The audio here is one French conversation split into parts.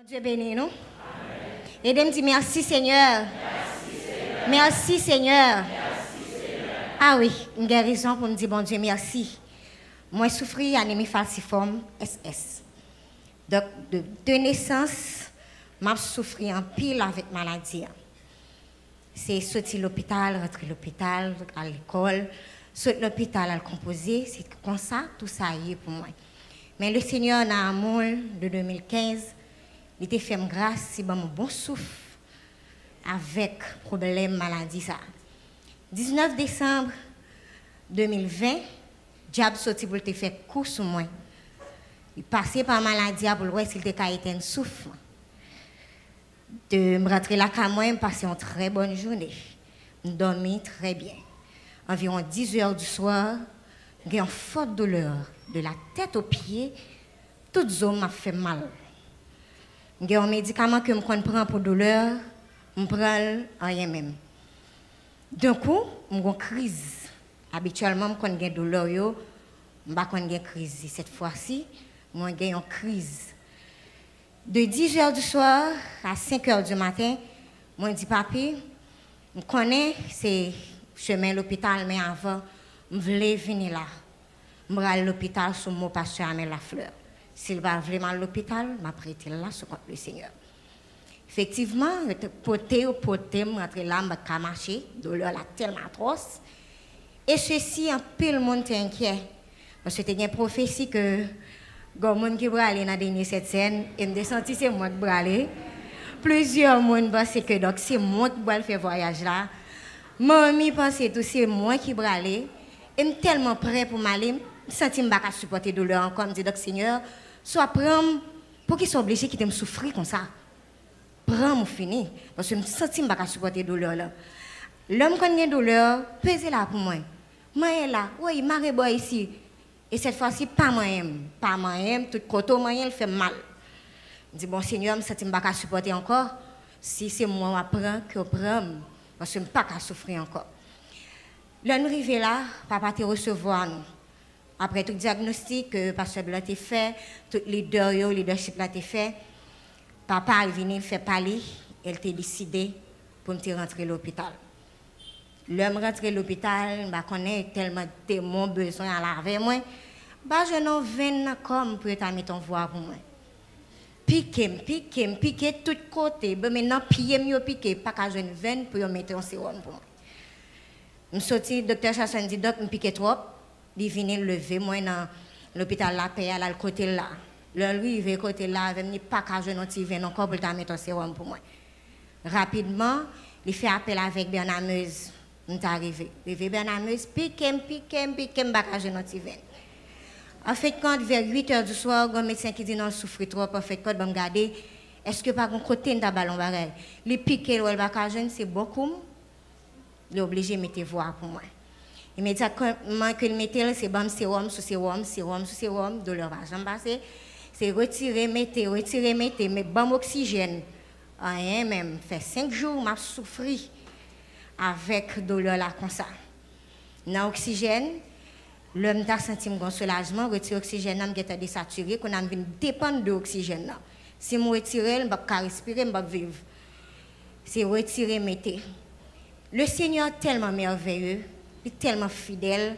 Dieu bénit nous. Et de me dire merci Seigneur. Merci Seigneur. Ah oui, une guérison pour me dire bon Dieu merci. Moi souffri anémie falciforme SS. Donc de naissance, m'a souffri en pile avec maladie. C'est sorti l'hôpital, rentrer l'hôpital, à l'école, sortir l'hôpital à le composer, c'est comme ça, tout ça y est pour moi. Mais le Seigneur, dans l'amour de 2015, il était fait grâce, c'est bon souffle avec problème maladie ça. 19 décembre 2020, diable sorti pour te faire coup sur moi. Il passait par maladie pour voir s'il était été un souffle. De me rentrer là quand moi, passer une très bonne journée. Je dormis très bien. Environ 10 heures du soir, j'ai une forte douleur de la tête aux pieds. Toute zone m'a fait mal. J'ai un médicament que je prends pour douleur, je prends rien même. D'un coup, j'ai une crise. Habituellement, quand j'ai une douleur, je n'ai pas une crise. Cette fois-ci, j'ai une crise. De 10 heures du soir à 5 heures du matin, je dis papi, je connais c'est chemin l'hôpital, mais avant, je voulais venir là. Je vais à l'hôpital sur mon pasteur Amel Lafleur. S'il va vraiment à l'hôpital, je vais prêter là sur le Seigneur. Effectivement, je suis porté, je rentre là, je vais marcher, la douleur là tellement atroce. Et ceci, un peu le monde est inquiet. Parce que c'était une prophétie que il y a des gens qui vont aller dans cette scène et me senti c'est moi qui vais aller. Plusieurs personnes pensent que c'est moi qui vais faire voyage là. Mamie pense que c'est moi qui vais aller. Et je suis tellement prêt pour m'aller. Je sens que je ne peux pas supporter la douleur encore. Je dis donc Seigneur, soit prends pour qu'ils soient obligés de me souffrir comme ça. Prends-moi fini. Parce que je sens que je ne peux pas supporter la douleur là. L'homme qui a une douleur, pesez là pour moi. Moi là, oui, je suis ici. Et cette fois-ci, pas moi-même. Pas moi-même, tout côté, moi-même, il fait mal. Je dis, bon Seigneur, je ne sais pas supporter encore. Si c'est moi qui apprends, que je prends, parce que je ne peux pas souffrir encore. Là, nous arrivons là, papa te recevoir nous. Après tout diagnostic que Pasteur Blanc a fait, tout leadership a fait, papa est venu faire parler, elle a décidé pour me rentrer à l'hôpital. L'homme rentre à l'hôpital, je connais tellement de mon besoin à laver moi. Je n'ai pas comme pour te mettre en voix pour moi. Piquer tout côté. Maintenant, pied mieux piqué, pas qu'à je veine pour mettre en sérum pour moi. Je suis sorti, le docteur Chasson dit, doc, je piqué trop. Il vient lever moi dans l'hôpital La Paix, à le côté là. Lui, il va côté là, il ne pas qu'à je ne veine encore pour te mettre en sérum pour moi. Rapidement, il fait appel avec Bernard Meuse. On est arrivé. Bernard Meuse, piqué, bagage de notre veine. En fait, quand vers 8 heures du soir, un médecin qui dit non, souffre trop, en fait, quand je me regarde, est-ce que par un côté de ballon barrel, les piquets ou le bagage, c'est beaucoup, il est obligé de mettre voix pour moi. Immédiatement que le mettre, c'est bon sérum sous sérum, douleur va jamais passer. C'est retirer, mettre, mais bon oxygène. Rien même, fait 5 jours, m'a souffri avec douleur là comme ça. Dans l'oxygène, l'homme a senti un soulagement, retire l'oxygène, je suis désaturé, qu'on a dépendre de l'oxygène. Si je retire, je ne peux pas respirer, je ne peux pas vivre. C'est retirer, mettre. Le Seigneur est tellement merveilleux, il est tellement fidèle.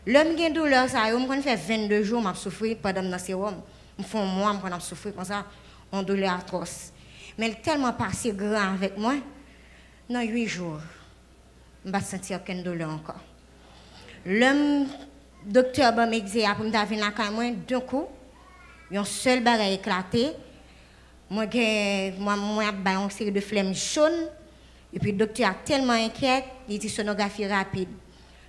L'homme qui a une douleur, ça, je fait 22 jours, je souffre pendant le sérum. Je fais un mois, je souffre comme ça, une douleur atroce. Mais il est tellement passé grand avec moi, dans 8 jours. Je ne vais pas sentir aucune douleur encore. L'homme, docteur Bamexé, pour me venir là, moi, d'un coup, un seul bagage éclaté. Moi, j'ai une série de flemmes jaunes. Et puis, le docteur est tellement inquiet, il dit sonographie rapide.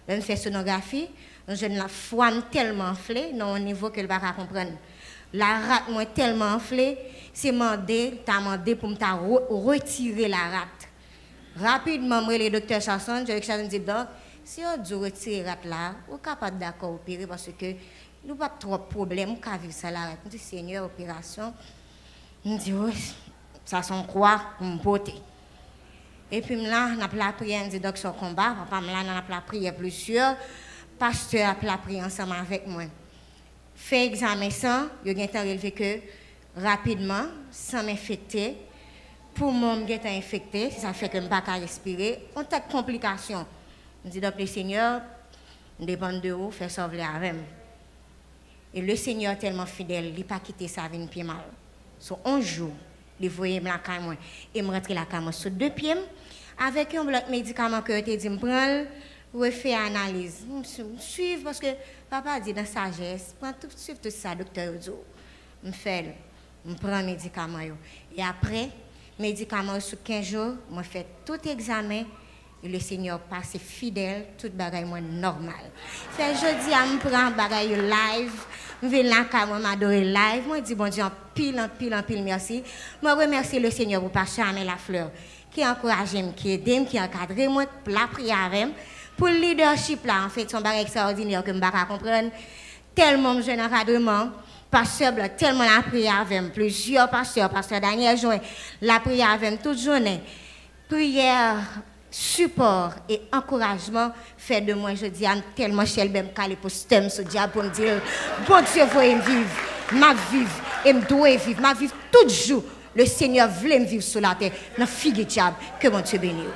L'homme fait sonographie, je la foie tellement enflée, dans un niveau que le va comprendre. La rate, moi, tellement enflée, c'est demandé pour me retirer la rate. Rapidement, le docteur Chasson, je dit donc, si on doit retirer la rate là, on est capable d'accord opérer parce que nous n'avons pas trop de problèmes, on peut vivre ça la rate. Je dis, Seigneur, opération. Je dis, oui, ça sont quoi pour me porter. Et puis là, on a la prière, on dit, donc, son combat, papa, là, on a la prière plus sûre, pasteur a la prière ensemble avec moi. Fait examen ça, il y a un temps relevé que rapidement, sans m'infecter. Pour moi, je suis infecté, ça fait que je ne peux pas respirer. On a des complications. Je dis, donc, le Seigneur, dépend de vous, fait sauver avec moi. Et le Seigneur est tellement fidèle, il n'a pas quitté sa vie pied mal. Sur 11 jours, il voyait la caméra et me rentrer la caméra sur 2 pieds. Avec un bloc médicament que je dit, je prends, je fais analyse. Je suis parce que papa dit dans sagesse, prends tout, suivre tout ça, docteur Ozo. Je fais, je prends médicament. Et après, médicament sur 15 jours, je fais tout examen. Et le Seigneur passe fidèle, tout bagaille moi normal. Fait jeudi à me prendre bagaille live, je vais là quand m'adorer live, moi dis bon Dieu en pile merci. Moi remercie le Seigneur pour passer à la fleur qui encourage qui aide qui encadre moi la prière avec pour le leadership là en fait son bagaille extraordinaire que me pas comprendre tellement jeune encadrement. Pasteur Blanc, tellement la prière avec plusieurs pasteurs, pasteur Daniel Join, la prière avec toute journée. Prière support et encouragement fait de moi je dis tellement cher ben calé pour stem ce diable pour me dire bon Dieu faut me vivre ma vivre et me doit vivre ma vivre tout jour le Seigneur voulait me vivre sur la terre dans figue diable que mon Dieu bénisse.